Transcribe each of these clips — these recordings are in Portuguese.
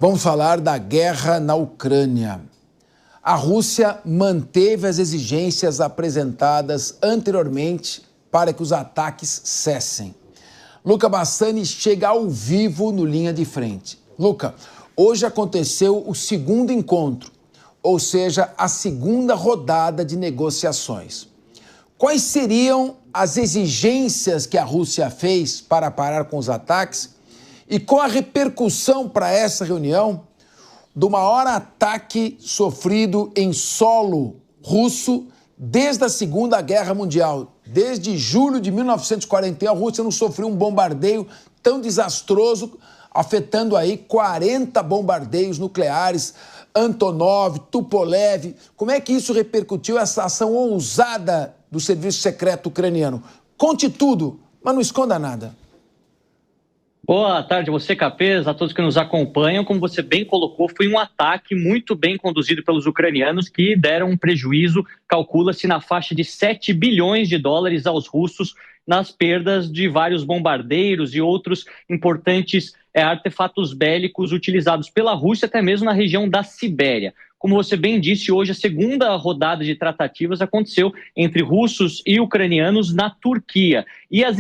Vamos falar da guerra na Ucrânia. A Rússia manteve as exigências apresentadas anteriormente para que os ataques cessem. Luca Bassani chega ao vivo no Linha de Frente. Luca, hoje aconteceu o segundo encontro, ou seja, a segunda rodada de negociações. Quais seriam as exigências que a Rússia fez para parar com os ataques? E qual a repercussão para essa reunião do maior ataque sofrido em solo russo desde a Segunda Guerra Mundial? Desde julho de 1941, a Rússia não sofreu um bombardeio tão desastroso, afetando aí 40 bombardeios nucleares, Antonov, Tupolev. Como é que isso repercutiu, essa ação ousada do serviço secreto ucraniano? Conte tudo, mas não esconda nada. Boa tarde a você, Capês, a todos que nos acompanham. Como você bem colocou, foi um ataque muito bem conduzido pelos ucranianos que deram um prejuízo, calcula-se, na faixa de 7 bilhões de dólares aos russos nas perdas de vários bombardeiros e outros importantes artefatos bélicos utilizados pela Rússia, até mesmo na região da Sibéria. Como você bem disse, hoje a segunda rodada de tratativas aconteceu entre russos e ucranianos na Turquia. E as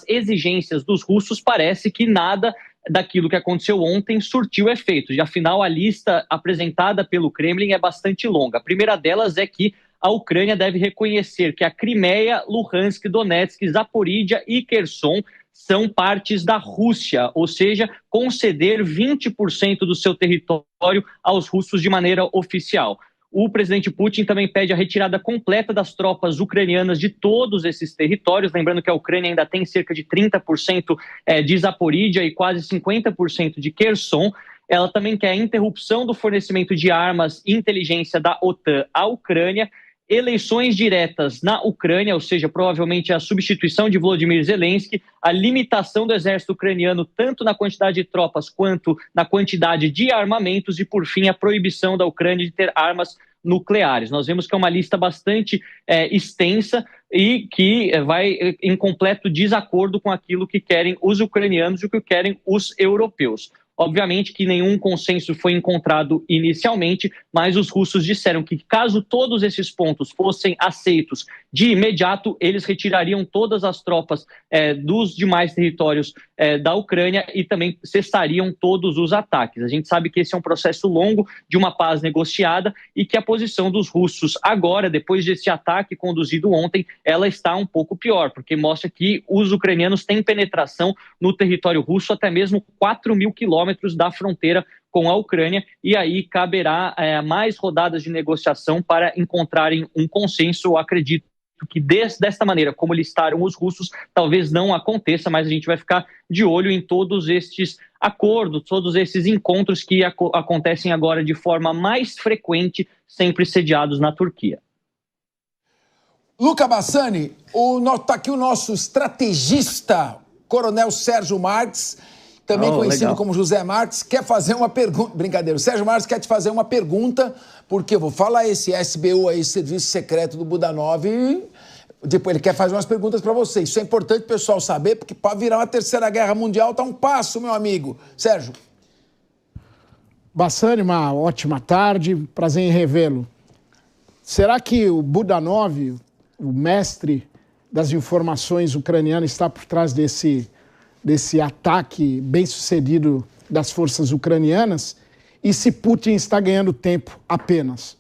exigências dos russos parece que nada daquilo que aconteceu ontem surtiu efeito. E, afinal, a lista apresentada pelo Kremlin é bastante longa. A primeira delas é que a Ucrânia deve reconhecer que a Crimeia, Luhansk, Donetsk, Zaporídia e Kherson são partes da Rússia, ou seja, conceder 20% do seu território aos russos de maneira oficial. O presidente Putin também pede a retirada completa das tropas ucranianas de todos esses territórios, lembrando que a Ucrânia ainda tem cerca de 30% de Zaporídia e quase 50% de Kherson. Ela também quer a interrupção do fornecimento de armas e inteligência da OTAN à Ucrânia, eleições diretas na Ucrânia, ou seja, provavelmente a substituição de Volodymyr Zelensky, a limitação do exército ucraniano tanto na quantidade de tropas quanto na quantidade de armamentos e, por fim, a proibição da Ucrânia de ter armas nucleares. Nós vemos que é uma lista bastante extensa e que vai em completo desacordo com aquilo que querem os ucranianos e o que querem os europeus. Obviamente que nenhum consenso foi encontrado inicialmente, mas os russos disseram que caso todos esses pontos fossem aceitos de imediato, eles retirariam todas as tropas dos demais territórios da Ucrânia e também cessariam todos os ataques. A gente sabe que esse é um processo longo de uma paz negociada e que a posição dos russos agora, depois desse ataque conduzido ontem, ela está um pouco pior, porque mostra que os ucranianos têm penetração no território russo até mesmo 4.000 quilômetros da fronteira com a Ucrânia, e aí caberá mais rodadas de negociação para encontrarem um consenso. Eu acredito que desta maneira, como listaram os russos, talvez não aconteça, mas a gente vai ficar de olho em todos estes acordos, todos esses encontros que acontecem agora de forma mais frequente, sempre sediados na Turquia. Luca Bassani, está aqui o nosso estrategista, Coronel Sérgio Marques, também conhecido como José Marques, quer fazer uma pergunta. Brincadeira, o Sérgio Marques quer te fazer uma pergunta, porque eu vou falar esse SBU aí, Serviço Secreto do Budanov, e depois ele quer fazer umas perguntas para você. Isso é importante o pessoal saber, porque para virar uma terceira guerra mundial tá um passo, meu amigo. Sérgio. Bassani, uma ótima tarde, prazer em revê-lo. Será que o Budanov, o mestre das informações ucraniano, está por trás desse ataque bem-sucedido das forças ucranianas, e se Putin está ganhando tempo apenas?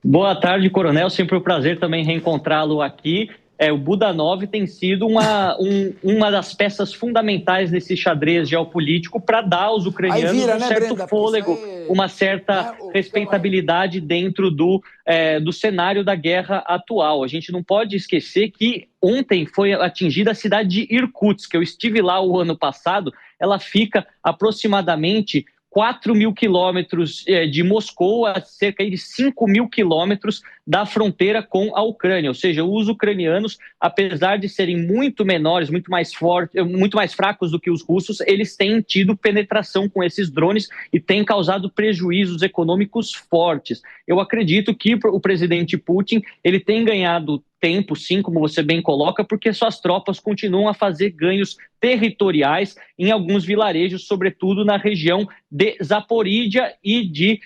Boa tarde, coronel. Sempre um prazer também reencontrá-lo aqui. O Budanov tem sido uma das peças fundamentais nesse xadrez geopolítico para dar aos ucranianos um certo fôlego, uma certa respeitabilidade dentro do cenário da guerra atual. A gente não pode esquecer que ontem foi atingida a cidade de Irkutsk. Eu estive lá o ano passado. Ela fica aproximadamente 4.000 quilômetros de Moscou a cerca de 5.000 quilômetros da fronteira com a Ucrânia. Ou seja, os ucranianos, apesar de serem muito menores, muito mais fracos do que os russos, eles têm tido penetração com esses drones e têm causado prejuízos econômicos fortes. Eu acredito que o presidente Putin ele tem ganhado tempo, sim, como você bem coloca, porque suas tropas continuam a fazer ganhos territoriais em alguns vilarejos, sobretudo na região de Zaporídia e de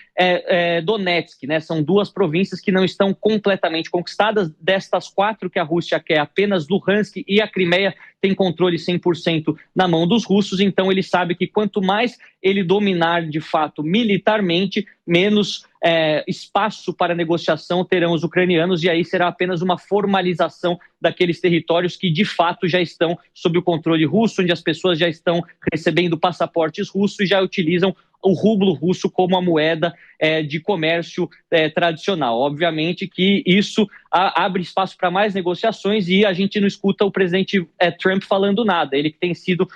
Donetsk, né? São duas províncias que não estão completamente conquistadas. Destas 4 que a Rússia quer, apenas Luhansk e a Crimeia tem controle 100% na mão dos russos, então ele sabe que quanto mais ele dominar de fato militarmente, menos espaço para negociação terão os ucranianos, e aí será apenas uma formalização daqueles territórios que de fato já estão sob o controle russo, onde as pessoas já estão recebendo passaportes russos e já utilizam o rublo russo como a moeda de comércio tradicional. Obviamente que isso abre espaço para mais negociações e a gente não escuta o presidente Trump falando nada. Ele tem sido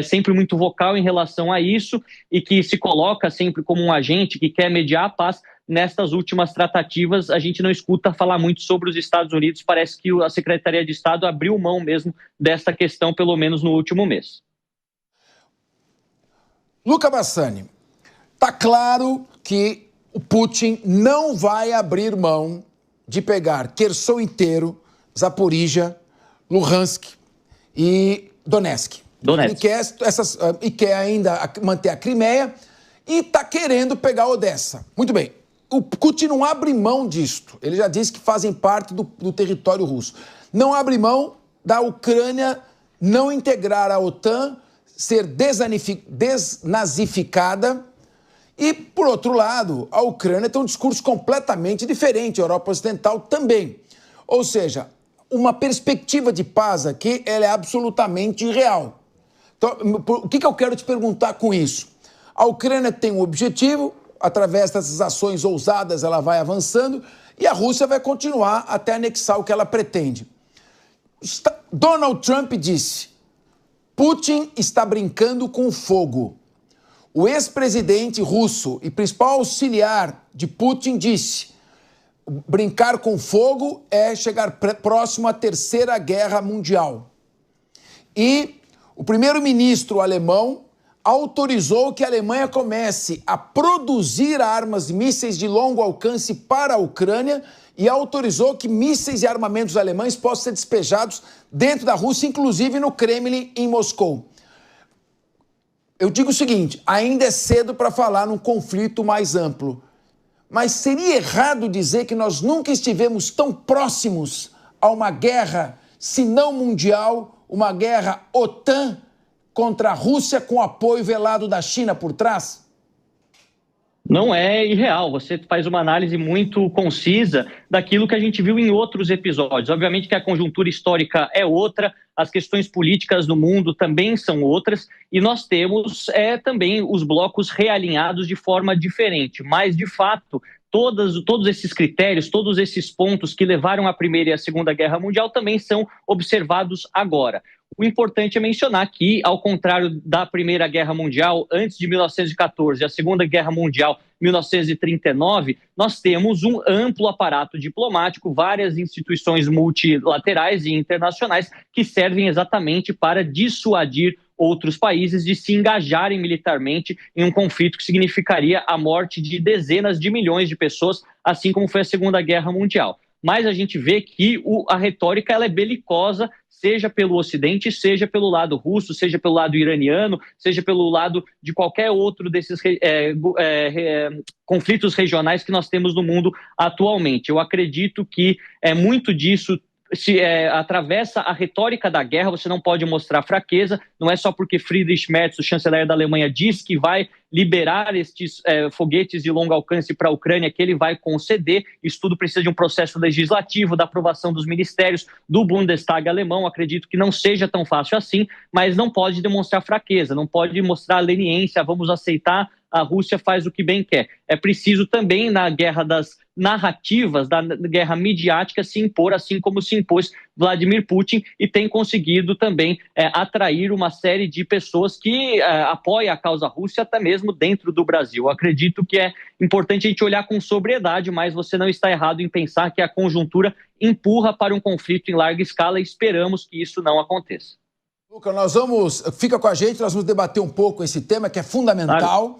sempre muito vocal em relação a isso e que se coloca sempre como um agente que quer mediar a paz. Nestas últimas tratativas, a gente não escuta falar muito sobre os Estados Unidos. Parece que a Secretaria de Estado abriu mão mesmo dessa questão, pelo menos no último mês. Luca Bassani, está claro que o Putin não vai abrir mão de pegar Kherson inteiro, Zaporígia, Luhansk e Donetsk. Ele quer ainda manter a Crimeia e está querendo pegar Odessa. Muito bem. O Putin não abre mão disto. Ele já disse que fazem parte do território russo. Não abre mão da Ucrânia não integrar a OTAN, ser desnazificada. E, por outro lado, a Ucrânia tem um discurso completamente diferente, a Europa Ocidental também. Ou seja, uma perspectiva de paz aqui ela é absolutamente irreal. Então, o que eu quero te perguntar com isso? A Ucrânia tem um objetivo, através dessas ações ousadas ela vai avançando e a Rússia vai continuar até anexar o que ela pretende. Donald Trump disse: Putin está brincando com fogo. O ex-presidente russo e principal auxiliar de Putin disse: brincar com fogo é chegar próximo à Terceira Guerra Mundial. E o primeiro-ministro alemão autorizou que a Alemanha comece a produzir armas e mísseis de longo alcance para a Ucrânia e autorizou que mísseis e armamentos alemães possam ser despejados dentro da Rússia, inclusive no Kremlin, em Moscou. Eu digo o seguinte, ainda é cedo para falar num conflito mais amplo, mas seria errado dizer que nós nunca estivemos tão próximos a uma guerra, se não mundial, uma guerra OTAN contra a Rússia com apoio velado da China por trás? Não é irreal, você faz uma análise muito concisa daquilo que a gente viu em outros episódios. Obviamente que a conjuntura histórica é outra, as questões políticas no mundo também são outras, e nós temos também os blocos realinhados de forma diferente, mas de fato todos esses critérios, todos esses pontos que levaram à Primeira e à Segunda Guerra Mundial também são observados agora. O importante é mencionar que, ao contrário da Primeira Guerra Mundial, antes de 1914, e a Segunda Guerra Mundial, 1939, nós temos um amplo aparato diplomático, várias instituições multilaterais e internacionais que servem exatamente para dissuadir outros países de se engajarem militarmente em um conflito que significaria a morte de dezenas de milhões de pessoas, assim como foi a Segunda Guerra Mundial. Mas a gente vê que a retórica ela é belicosa, seja pelo Ocidente, seja pelo lado russo, seja pelo lado iraniano, seja pelo lado de qualquer outro desses conflitos regionais que nós temos no mundo atualmente. Eu acredito que muito disso atravessa a retórica da guerra. Você não pode mostrar fraqueza, não é só porque Friedrich Merz, o chanceler da Alemanha, diz que vai liberar estes foguetes de longo alcance para a Ucrânia, que ele vai conceder. Isso tudo precisa de um processo legislativo, da aprovação dos ministérios, do Bundestag alemão. Acredito que não seja tão fácil assim, mas não pode demonstrar fraqueza, não pode mostrar leniência, vamos aceitar, a Rússia faz o que bem quer. É preciso também, na guerra das narrativas, da guerra midiática, se impor, assim como se impôs Vladimir Putin, e tem conseguido também atrair uma série de pessoas que apoiam a causa russa, até mesmo dentro do Brasil. Eu acredito que é importante a gente olhar com sobriedade, mas você não está errado em pensar que a conjuntura empurra para um conflito em larga escala e esperamos que isso não aconteça. Luca, fica com a gente, nós vamos debater um pouco esse tema que é fundamental.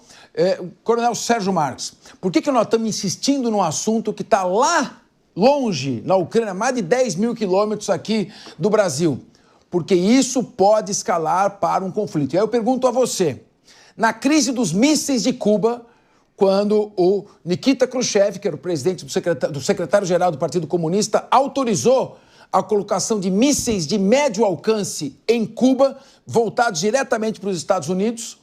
Coronel Sérgio Marques, por que nós estamos insistindo num assunto que está lá longe, na Ucrânia, mais de 10 mil quilômetros aqui do Brasil, porque isso pode escalar para um conflito. E aí eu pergunto a você, na crise dos mísseis de Cuba, quando o Nikita Khrushchev, que era o presidente do secretário-geral do Partido Comunista, autorizou a colocação de mísseis de médio alcance em Cuba, voltados diretamente para os Estados Unidos,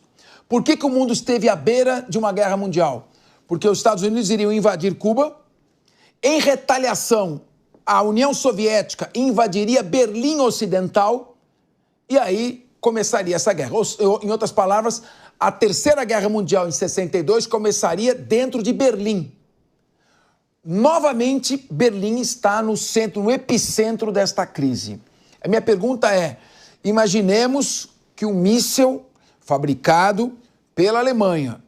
por que o mundo esteve à beira de uma guerra mundial? Porque os Estados Unidos iriam invadir Cuba, em retaliação, a União Soviética invadiria Berlim Ocidental e aí começaria essa guerra. Em outras palavras, a Terceira Guerra Mundial em 62 começaria dentro de Berlim. Novamente, Berlim está no centro, no epicentro desta crise. A minha pergunta é, imaginemos que um míssil fabricado pela Alemanha,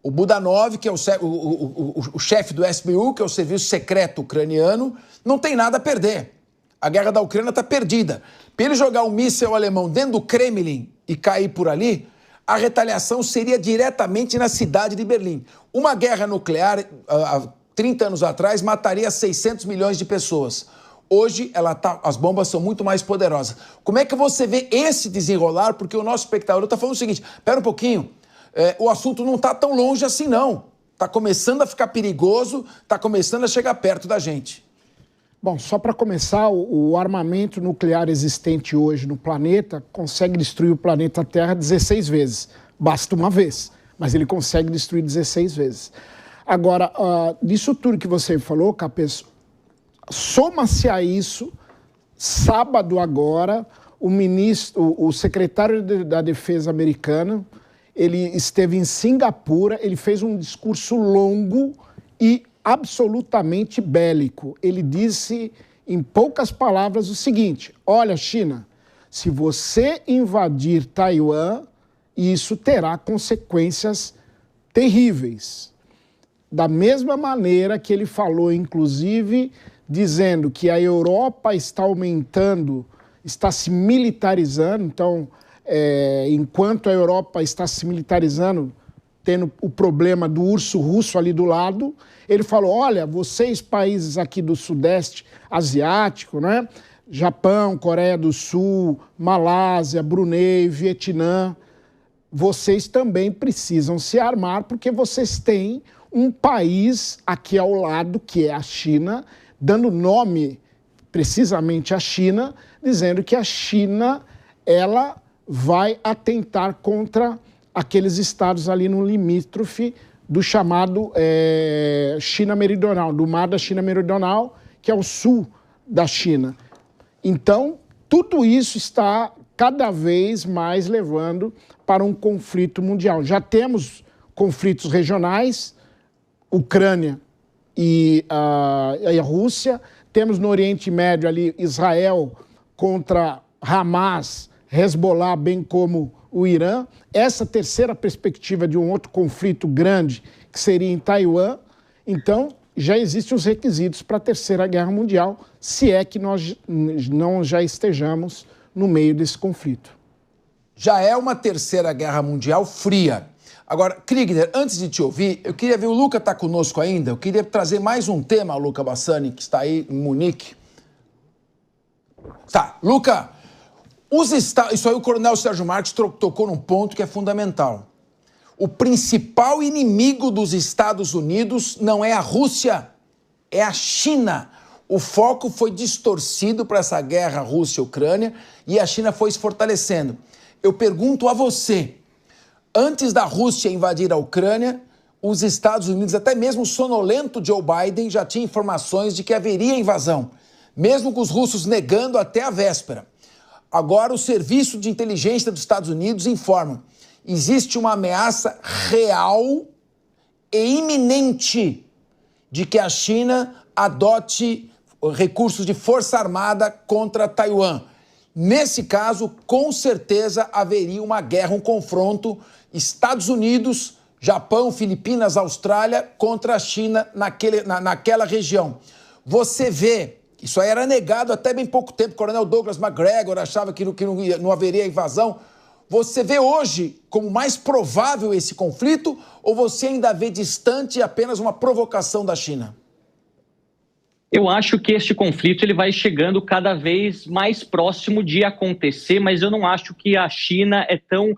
o Budanov, que é o chefe do SBU, que é o Serviço Secreto Ucraniano, não tem nada a perder. A guerra da Ucrânia está perdida. Para ele jogar um míssil alemão dentro do Kremlin e cair por ali, a retaliação seria diretamente na cidade de Berlim. Uma guerra nuclear, há 30 anos atrás, mataria 600 milhões de pessoas. Hoje, as bombas são muito mais poderosas. Como é que você vê esse desenrolar? Porque o nosso espectador está falando o seguinte, espera um pouquinho, o assunto não está tão longe assim não. Está começando a ficar perigoso, está começando a chegar perto da gente. Bom, só para começar, o armamento nuclear existente hoje no planeta consegue destruir o planeta Terra 16 vezes. Basta uma vez, mas ele consegue destruir 16 vezes. Agora, disso tudo que você falou, Capês, soma-se a isso, sábado agora, o secretário da Defesa americano, ele esteve em Singapura, ele fez um discurso longo e absolutamente bélico. Ele disse, em poucas palavras, o seguinte, olha, China, se você invadir Taiwan, isso terá consequências terríveis. Da mesma maneira que ele falou, inclusive, dizendo que a Europa está aumentando, está se militarizando, então, enquanto a Europa está se militarizando, tendo o problema do urso russo ali do lado, ele falou, olha, vocês países aqui do Sudeste Asiático, né? Japão, Coreia do Sul, Malásia, Brunei, Vietnã, vocês também precisam se armar porque vocês têm um país aqui ao lado, que é a China, dando nome precisamente à China, dizendo que a China, ela vai atentar contra aqueles estados ali no limítrofe do chamado China Meridional, do mar da China Meridional, que é o sul da China. Então, tudo isso está cada vez mais levando para um conflito mundial. Já temos conflitos regionais, Ucrânia e a Rússia, temos no Oriente Médio ali Israel contra Hamas, Hezbollah, bem como o Irã. Essa terceira perspectiva de um outro conflito grande, que seria em Taiwan. Então, já existem os requisitos para a Terceira Guerra Mundial, se é que nós não já estejamos no meio desse conflito. Já é uma Terceira Guerra Mundial fria. Agora, Kriegner, antes de te ouvir, eu queria ver, o Luca está conosco ainda, eu queria trazer mais um tema, Luca Bassani, que está aí em Munique. Tá, Luca, isso aí o coronel Sérgio Marques tocou num ponto que é fundamental. O principal inimigo dos Estados Unidos não é a Rússia, é a China. O foco foi distorcido para essa guerra Rússia-Ucrânia e a China foi se fortalecendo. Eu pergunto a você, antes da Rússia invadir a Ucrânia, os Estados Unidos, até mesmo o sonolento Joe Biden, já tinha informações de que haveria invasão, mesmo com os russos negando até a véspera. Agora, o Serviço de Inteligência dos Estados Unidos informa: existe uma ameaça real e iminente de que a China adote recursos de força armada contra Taiwan. Nesse caso, com certeza haveria uma guerra, um confronto Estados Unidos, Japão, Filipinas, Austrália contra a China naquela região. Você vê, isso aí era negado até bem pouco tempo, o coronel Douglas McGregor achava que não haveria invasão. Você vê hoje como mais provável esse conflito ou você ainda vê distante apenas uma provocação da China? Eu acho que este conflito ele vai chegando cada vez mais próximo de acontecer, mas eu não acho que a China é tão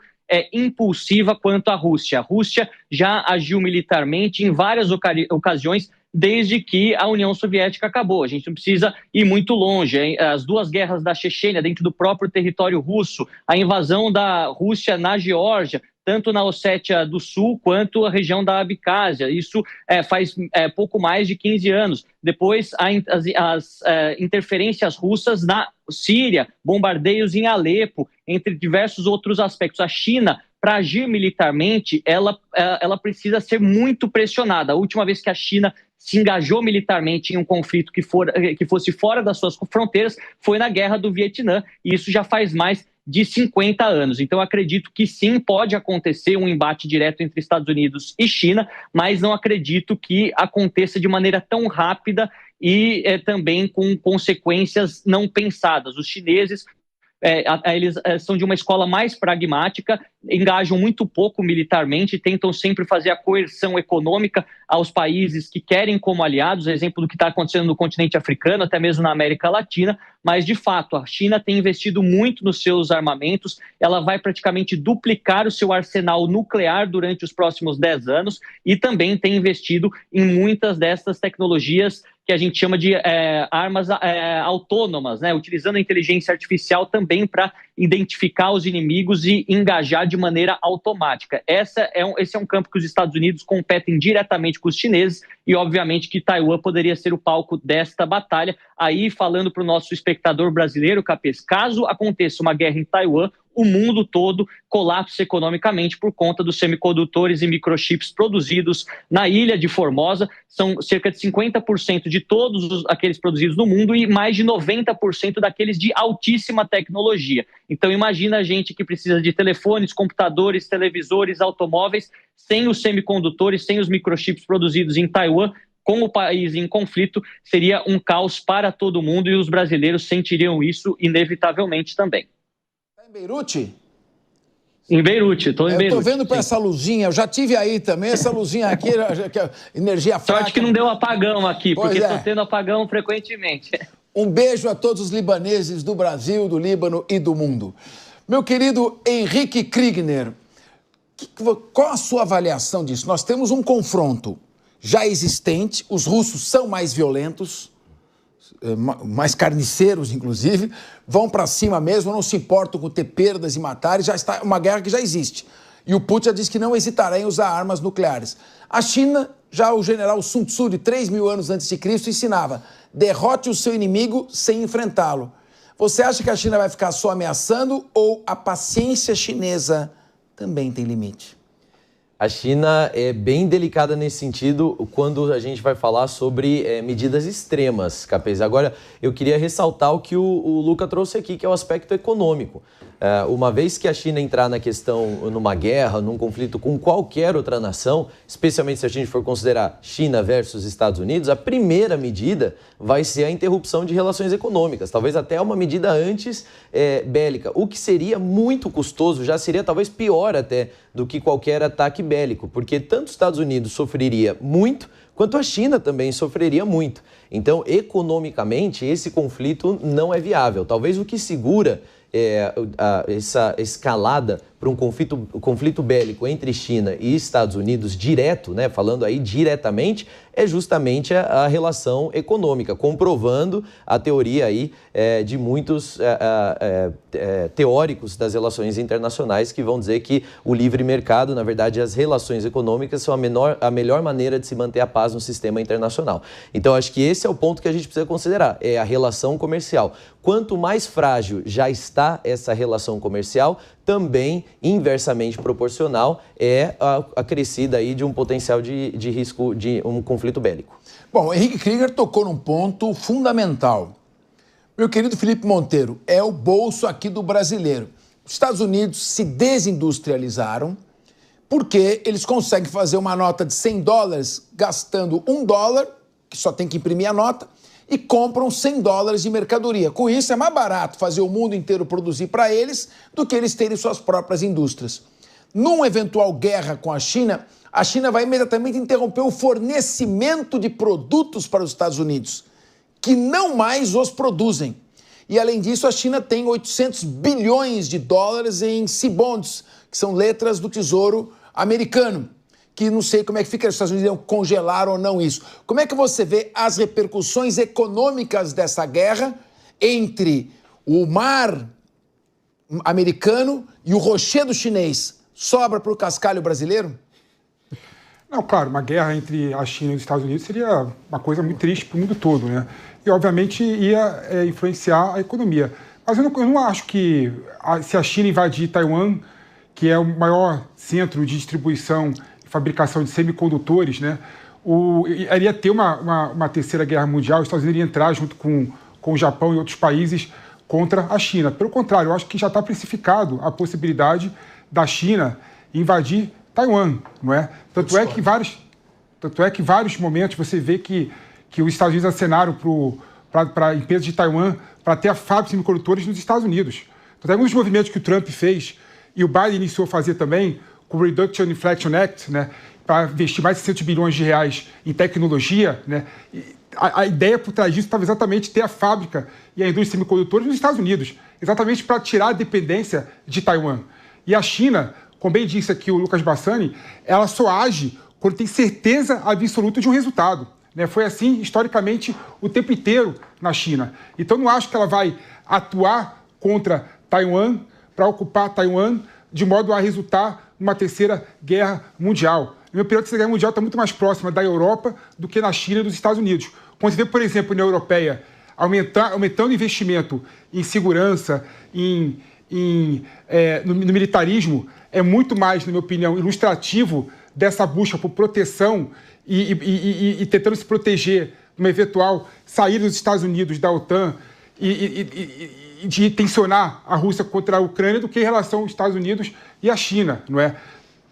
impulsiva quanto a Rússia. A Rússia já agiu militarmente em várias ocasiões desde que a União Soviética acabou. A gente não precisa ir muito longe. Hein? As duas guerras da Chechênia dentro do próprio território russo, a invasão da Rússia na Geórgia, tanto na Ossétia do Sul quanto a região da Abcásia. Isso faz pouco mais de 15 anos. Depois, as interferências russas na Síria, bombardeios em Alepo, entre diversos outros aspectos. A China, para agir militarmente, ela precisa ser muito pressionada. A última vez que a China se engajou militarmente em um conflito que fosse fora das suas fronteiras foi na Guerra do Vietnã, e isso já faz mais de 50 anos. Então, acredito que sim, pode acontecer um embate direto entre Estados Unidos e China, mas não acredito que aconteça de maneira tão rápida e também com consequências não pensadas. Os chineses eles são de uma escola mais pragmática, engajam muito pouco militarmente, tentam sempre fazer a coerção econômica aos países que querem como aliados, exemplo do que está acontecendo no continente africano, até mesmo na América Latina, mas de fato a China tem investido muito nos seus armamentos, ela vai praticamente duplicar o seu arsenal nuclear durante os próximos 10 anos e também tem investido em muitas dessas tecnologias que a gente chama de armas autônomas, né? Utilizando a inteligência artificial também para identificar os inimigos e engajar de maneira automática. Esse é um campo que os Estados Unidos competem diretamente com os chineses e, obviamente, que Taiwan poderia ser o palco desta batalha. Aí, falando para o nosso espectador brasileiro, Capês, caso aconteça uma guerra em Taiwan, o mundo todo colapsa economicamente por conta dos semicondutores e microchips produzidos na ilha de Formosa. São cerca de 50% de todos aqueles produzidos no mundo e mais de 90% daqueles de altíssima tecnologia. Então imagina a gente que precisa de telefones, computadores, televisores, automóveis, sem os semicondutores, sem os microchips produzidos em Taiwan. Com o país em conflito, seria um caos para todo mundo e os brasileiros sentiriam isso inevitavelmente também. Em Beirute? Em Beirute, estou em Beirute. Eu estou vendo para essa luzinha, eu já tive aí também, essa luzinha aqui, que é energia fraca. Sorte que não deu apagão aqui, pois porque estou tendo apagão frequentemente. Um beijo a todos os libaneses do Brasil, do Líbano e do mundo. Meu querido Henrique Kriegner, qual a sua avaliação disso? Nós temos um confronto já existente, os russos são mais violentos, mais carniceiros, inclusive, vão para cima mesmo, não se importam com ter perdas e matar, já está uma guerra que já existe. E o Putin já disse que não hesitará em usar armas nucleares. A China, já o general Sun Tzu, de 3.000 anos antes de Cristo, ensinava: derrote o seu inimigo sem enfrentá-lo. Você acha que a China vai ficar só ameaçando ou a paciência chinesa também tem limite? A China é bem delicada nesse sentido quando a gente vai falar sobre medidas extremas, Capês. Agora, eu queria ressaltar o que o Luca trouxe aqui, que é o aspecto econômico. Uma vez que a China entrar na questão, numa guerra, num conflito com qualquer outra nação, especialmente se a gente for considerar China versus Estados Unidos, a primeira medida vai ser a interrupção de relações econômicas, talvez até uma medida antes bélica, o que seria muito custoso, já seria talvez pior até do que qualquer ataque bélico, porque tanto os Estados Unidos sofreria muito, quanto a China também sofreria muito. Então, economicamente, esse conflito não é viável. Talvez o que segura essa escalada para um conflito bélico entre China e Estados Unidos direto, né, falando aí diretamente, é justamente a relação econômica, comprovando a teoria aí de muitos teóricos das relações internacionais que vão dizer que o livre mercado, na verdade, as relações econômicas são a melhor maneira de se manter a paz no sistema internacional. Então, acho que esse é o ponto que a gente precisa considerar, é a relação comercial. Quanto mais frágil já está essa relação comercial, também inversamente proporcional é a crescida aí de um potencial de risco de um conflito bélico. Bom, o Henrique Kriegner tocou num ponto fundamental. Meu querido Felipe Monteiro, é o bolso aqui do brasileiro. Os Estados Unidos se desindustrializaram porque eles conseguem fazer uma nota de $100 gastando $1, que só tem que imprimir a nota, e compram $100 de mercadoria. Com isso, é mais barato fazer o mundo inteiro produzir para eles do que eles terem suas próprias indústrias. Numa eventual guerra com a China vai imediatamente interromper o fornecimento de produtos para os Estados Unidos. que não mais os produzem. E, além disso, a China tem 800 bilhões de dólares em C-bonds, que são letras do Tesouro americano, que não sei como é que fica, os Estados Unidos iam congelar ou não isso. Como é que você vê as repercussões econômicas dessa guerra entre o mar americano e o rochedo chinês? Sobra para o cascalho brasileiro? Não, claro, uma guerra entre a China e os Estados Unidos seria uma coisa muito triste para o mundo todo, né? E, obviamente, ia influenciar a economia. Mas eu não acho que, se a China invadir Taiwan, que é o maior centro de distribuição e fabricação de semicondutores, né? Iria ter uma terceira guerra mundial, os Estados Unidos iriam entrar junto com o Japão e outros países contra a China. Pelo contrário, eu acho que já está precificado a possibilidade da China invadir Taiwan, não é? Tanto é que vários momentos você vê que os Estados Unidos acenaram para empresas de Taiwan para ter a fábrica de semicondutores nos Estados Unidos. Então, um dos movimentos que o Trump fez e o Biden iniciou a fazer também com o Reduction Inflation Act, né, para investir mais de 600 bilhões de reais em tecnologia, né? A ideia por trás disso estava exatamente ter a fábrica e a indústria de semicondutores nos Estados Unidos, exatamente para tirar a dependência de Taiwan. E a China, como bem disse aqui o Lucas Bassani, ela só age quando tem certeza absoluta de um resultado, né? Foi assim, historicamente, o tempo inteiro na China. Então, não acho que ela vai atuar contra Taiwan, para ocupar Taiwan, de modo a resultar numa terceira guerra mundial. Na minha opinião, a terceira guerra mundial está muito mais próxima da Europa do que na China e dos Estados Unidos. Quando você vê, por exemplo, na União Europeia aumentando o investimento em segurança, no militarismo, é muito mais, na minha opinião, ilustrativo dessa busca por proteção e tentando se proteger de uma eventual saída dos Estados Unidos da OTAN e de tensionar a Rússia contra a Ucrânia do que em relação aos Estados Unidos e à China, não é?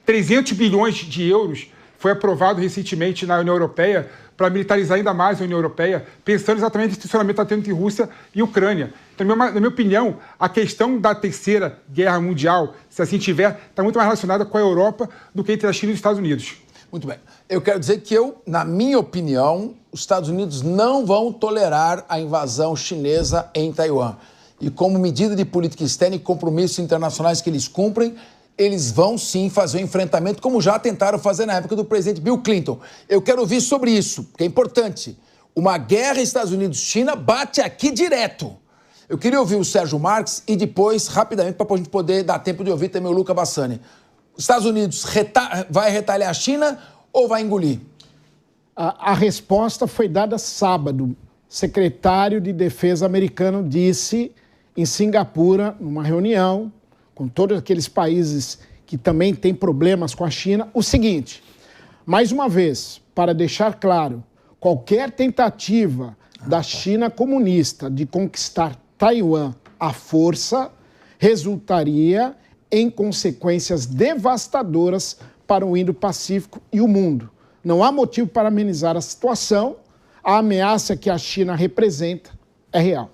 300 bilhões de euros foi aprovado recentemente na União Europeia para militarizar ainda mais a União Europeia, pensando exatamente nesse tensionamento que está tendo entre Rússia e Ucrânia. Então, na minha opinião, a questão da terceira guerra mundial, se assim tiver, está muito mais relacionada com a Europa do que entre a China e os Estados Unidos. Muito bem. Eu quero dizer que na minha opinião, os Estados Unidos não vão tolerar a invasão chinesa em Taiwan. E como medida de política externa e compromissos internacionais que eles cumprem, eles vão sim fazer o enfrentamento, como já tentaram fazer na época do presidente Bill Clinton. Eu quero ouvir sobre isso, porque é importante. Uma guerra Estados Unidos-China bate aqui direto. Eu queria ouvir o Sérgio Marques e depois, rapidamente, para a gente poder dar tempo de ouvir também o Luca Bassani. Os Estados Unidos vai retalhar a China ou vai engolir? A resposta foi dada sábado. O secretário de Defesa americano disse em Singapura, numa reunião com todos aqueles países que também têm problemas com a China, o seguinte: mais uma vez, para deixar claro, qualquer tentativa da China comunista de conquistar Taiwan à força resultaria em consequências devastadoras para o Indo-Pacífico e o mundo. Não há motivo para amenizar a situação. A ameaça que a China representa é real.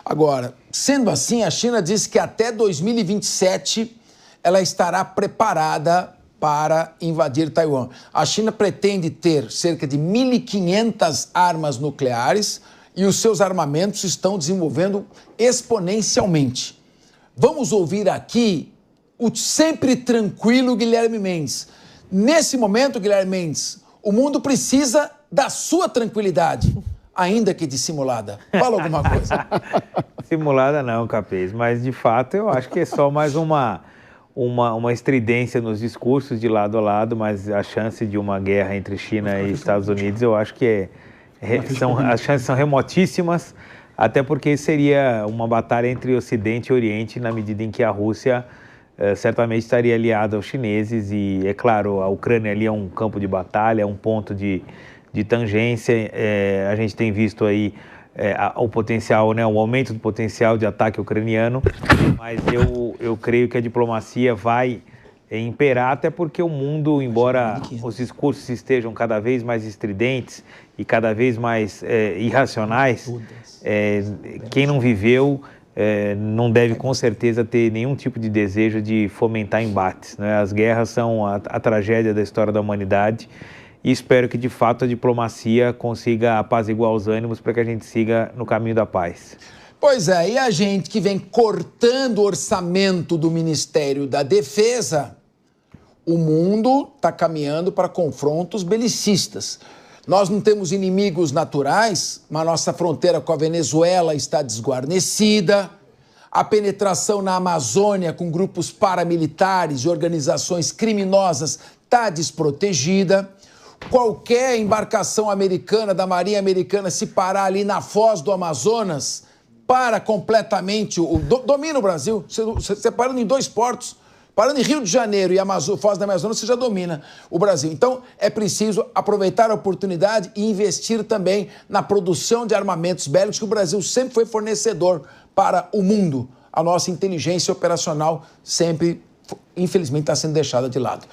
Agora, sendo assim, a China diz que até 2027 ela estará preparada para invadir Taiwan. A China pretende ter cerca de 1.500 armas nucleares e os seus armamentos estão desenvolvendo exponencialmente. Vamos ouvir aqui o sempre tranquilo Guilherme Mendes. Nesse momento, Guilherme Mendes, o mundo precisa da sua tranquilidade, ainda que dissimulada. Fala alguma coisa. Simulada não, Capês, mas de fato eu acho que é só mais uma estridência nos discursos de lado a lado, mas a chance de uma guerra entre China e Estados Unidos eu acho que as chances são remotíssimas, até porque seria uma batalha entre Ocidente e Oriente, na medida em que a Rússia certamente estaria aliada aos chineses e, é claro, a Ucrânia ali é um campo de batalha, é um ponto de tangência. A gente tem visto aí o potencial, né, o aumento do potencial de ataque ucraniano, mas eu creio que a diplomacia vai imperar, até porque o mundo, embora os discursos estejam cada vez mais estridentes e cada vez mais irracionais, quem não viveu não deve com certeza ter nenhum tipo de desejo de fomentar embates, né? As guerras são a tragédia da história da humanidade e espero que, de fato, a diplomacia consiga apaziguar os ânimos para que a gente siga no caminho da paz. Pois é, e a gente que vem cortando o orçamento do Ministério da Defesa, o mundo está caminhando para confrontos belicistas. Nós não temos inimigos naturais, mas nossa fronteira com a Venezuela está desguarnecida. A penetração na Amazônia com grupos paramilitares e organizações criminosas está desprotegida. Qualquer embarcação americana, da Marinha Americana, se parar ali na foz do Amazonas, para completamente, domina o Brasil. Você parando em 2 portos, parando em Rio de Janeiro e Foz da Amazonas, você já domina o Brasil. Então, é preciso aproveitar a oportunidade e investir também na produção de armamentos bélicos, que o Brasil sempre foi fornecedor para o mundo. A nossa inteligência operacional sempre, infelizmente, está sendo deixada de lado.